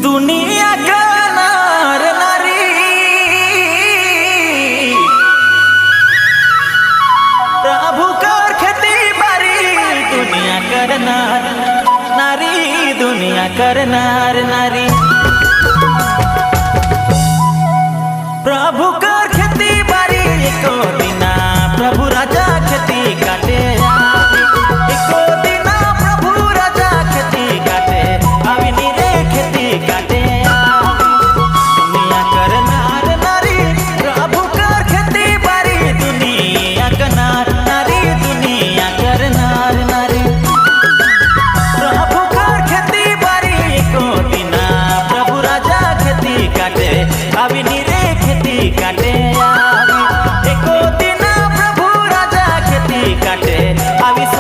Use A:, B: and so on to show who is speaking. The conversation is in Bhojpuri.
A: दुनिया का नार नारी प्रभु कर खेती बारी दुनिया कर नार नारी दुनिया कर नार नारी प्रभु कर खेती बारी को